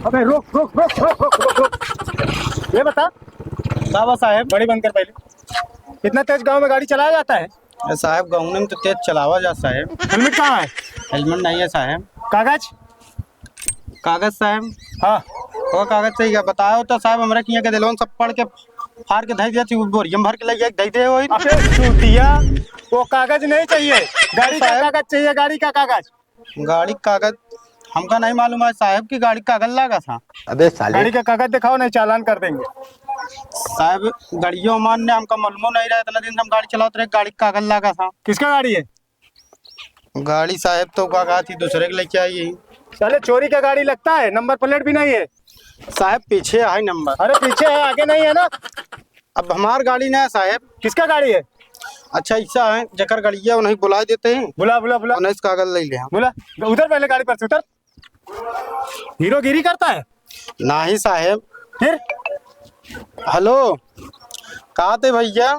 अबे रोक रोक रोक रोक रोक रोक रोक। ये बता बाबा साहब, गाड़ी बंद कर पहले। इतना तेज गांव में गाड़ी चलाया जाता है? साहब गाँव में तो तेज चलावा जा साहब। हेलमेट कहाँ है? हेलमेट नहीं है साहब। कागज? कागज साहब? हाँ। वो कागज चाहिए बताओ तो साहब, हमरा किया के दिलोन सब पढ़ के फाड़ के धई दिया, बोरियम भर के ले जाके धई दे वही। अबे चूतिया, वो कागज नहीं चाहिए, गाड़ी का कागज चाहिए, गाड़ी का कागज। गाड़ी कागज हमका नहीं मालूम है साहब की गाड़ी कागज लगा था। अबे साले, गाड़ी का कागज दिखाओ, नहीं चालान कर देंगे। साहब गाड़ियों मान ने हमका मालूम नहीं रहा, इतना दिन से हम गाड़ी चलाते रहे, गाड़ी कागज लगा था। किसका गाड़ी है? गाड़ी साहब तो कागज थी दूसरे के लेके आई है। चले चोरी का गाड़ी लगता है, नंबर प्लेट भी नहीं है। साहब पीछे है नंबर। अरे पीछे है, आगे नहीं है ना। अब हमार गाड़ी ना है साहब। किसका गाड़ी है? अच्छा ऐसा है, जकर गाड़िया उन्हें बुला देते हैं, बुला बुला बुला उन्हें कागज ले ले हम। बुला। उधर पहले गाड़ी पर से उतर। हीरोगिरी करता है? नहीं साहब। फिर हेलो, कहा थे भैया?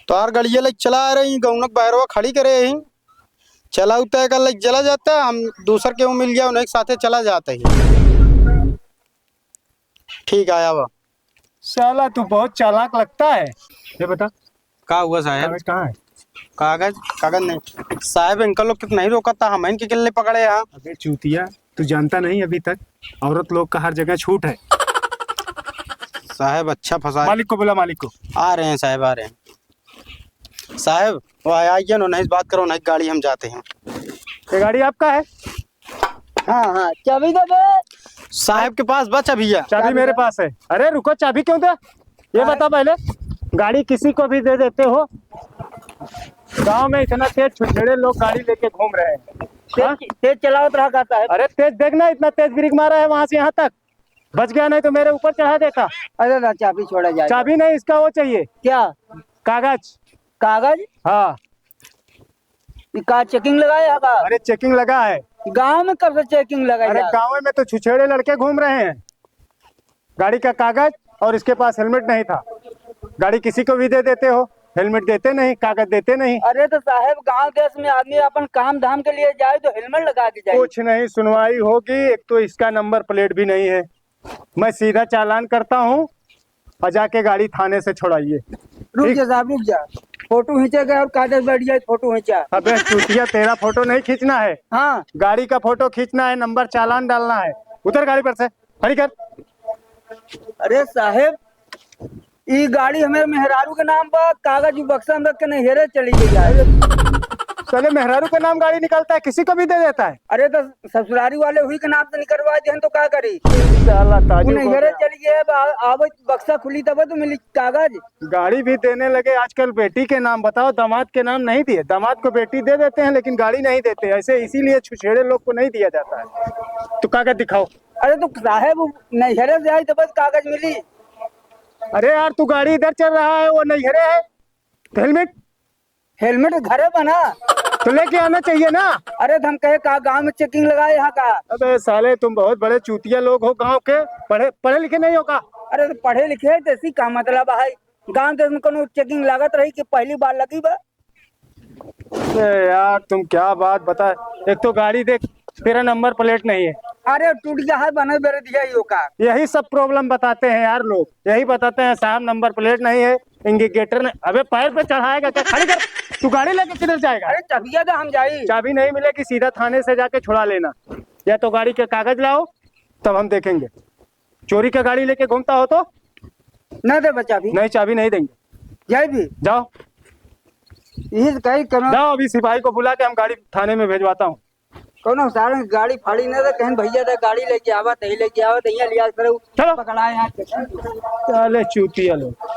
तो यार गाड़िया लेके चला आ रही गौनक बैरवा खड़ी करे ही, चला उतर कर लेके चला जाता है, हम दूसर के मिल गया उन्हें साथे चला जाते ही। ठीक आया वो। साला तू बहुत चालाक लगता है। ये बता क्या हुआ साहब? कागज कहाँ है? कागज कागज नहीं साहब, अंकल लोग कितना नहीं रोका था, हम इनके किले पकड़े यहाँ। अबे चूतिया, तू जानता नहीं अभी तक औरत लोग का हर जगह छूट है। साहब अच्छा फंसा। मालिक को बुला, मालिक को। आ रहे हैं साहब, आ रहे हैं साहब। वो आइए ना, नहीं बात करो, नहीं गाड़ी हम जाते हैं। ये गाड़ी आपका है? हाँ हाँ, चाबी दे दे। साहब के पास बचा भैया। चाबी मेरे पास है। अरे रुको, चाबी क्यों दे? ये बता पहले, गाड़ी किसी को भी दे देते हो? गांव में इतना तेज छुछेड़े लोग गाड़ी लेके घूम रहे हैं। हाँ? तेज चलावत रहा करता है। अरे तेज देखना, इतना तेज ब्रेक मारा है वहां से यहाँ तक, बच गया, नहीं तो मेरे ऊपर चढ़ा देता। अरे ना, चाबी छोड़ा जाए। चाबी नहीं, इसका वो चाहिए, क्या? कागज। कागज? हाँ। का चेकिंग लगाया का? अरे चेकिंग लगा है। गांव में कब से चेकिंग लगाई? अरे गाँव में तो छुछेड़े लड़के घूम रहे हैं। गाड़ी का कागज, और इसके पास हेलमेट नहीं था। गाड़ी किसी को भी दे देते हो, हेलमेट देते नहीं, कागज देते नहीं। अरे तो साहब, गांव देश में आदमी अपन काम धाम के लिए जाए तो हेलमेट लगा के जाए। कुछ नहीं, सुनवाई होगी। एक तो इसका नंबर प्लेट भी नहीं है, मैं सीधा चालान करता हूँ और जाके गाड़ी थाने से छुड़ाइए। रुक जा साहब, रुक जा। फोटो खींचेगा और कागज बैठ जाए, फोटो खींचा। अबे चूतिया, तेरा फोटो नहीं खींचना है, हाँ, गाड़ी का फोटो खींचना है, नंबर चालान डालना है। उतर गाड़ी पर से, खड़ी कर। अरे साहब, ये गाड़ी हमारे मेहरारू के नाम पर, कागज बक्सा में रख के नहीं हेरे चली गई है। चले मेहरारू के नाम गाड़ी निकलता है, किसी को भी दे देता है। अरे तो ससुरारी वाले हुई के नाम से निकलवा दे तो क्या करी? साला ताजुब नहीं हो हेरे गया। चली गई, आवे बक्सा खुली तब तो मिली कागज। गाड़ी भी देने लगे आजकल बेटी के नाम। बताओ, दामाद के नाम नहीं दिए। दामाद को बेटी दे देते हैं लेकिन गाड़ी नहीं देते, ऐसे इसीलिए छुछेड़े लोग को नहीं दिया जाता है। तो कागज दिखाओ। अरे तो साहब, नैहरे से आई तो बस कागज मिली। अरे यार, तू गाड़ी इधर चल रहा है, वो नैहरे है। तो हेलमेट हेलमेट घरे बना तो लेके आना चाहिए ना। अरे तो हम कहे का गांव में चेकिंग लगाए यहाँ का। अबे साले, तुम बहुत बड़े चूतिया लोग हो गांव के, पढ़े पढ़े लिखे नहीं हो का? अरे तो पढ़े लिखे है तो इसी का मतलब है। गांव देश में कोनो चेकिंग लागत रही कि पहली बार लगी बा? अरे यार, तुम क्या बात बता। एक तो गाड़ी देख, तेरा नंबर प्लेट नहीं है। अरे टूट गया है, बने बेरे दिया यो का। यही सब प्रॉब्लम बताते हैं यार लोग, यही बताते हैं साहब नंबर प्लेट नहीं है, इंडिकेटर नहीं। अबे पैर पे चढ़ाएगा क्या? खड़ी कर। तू गाड़ी लेके किधर जाएगा? अरे चाबिया तो हम जाई। चाबी नहीं मिलेगी, सीधा थाने से जाके छुड़ा लेना, या तो गाड़ी के कागज लाओ, तब हम देखेंगे। चोरी का गाड़ी लेके घूमता हो तो न दे बच्चा भी नहीं, चाबी नहीं देंगे। जाए भी जाओ यही कहीं कोनो जाओ, अभी सिपाही को बुला के हम गाड़ी थाने में भेजवाता हूँ। कोनो सारे गाड़ी फाड़ी न दे, कहीं भैया दे गाड़ी लेके आवा, तही लेके आवा, तही लिया करो। चलो। पकड़ा यहाँ चले चूतिया लोग।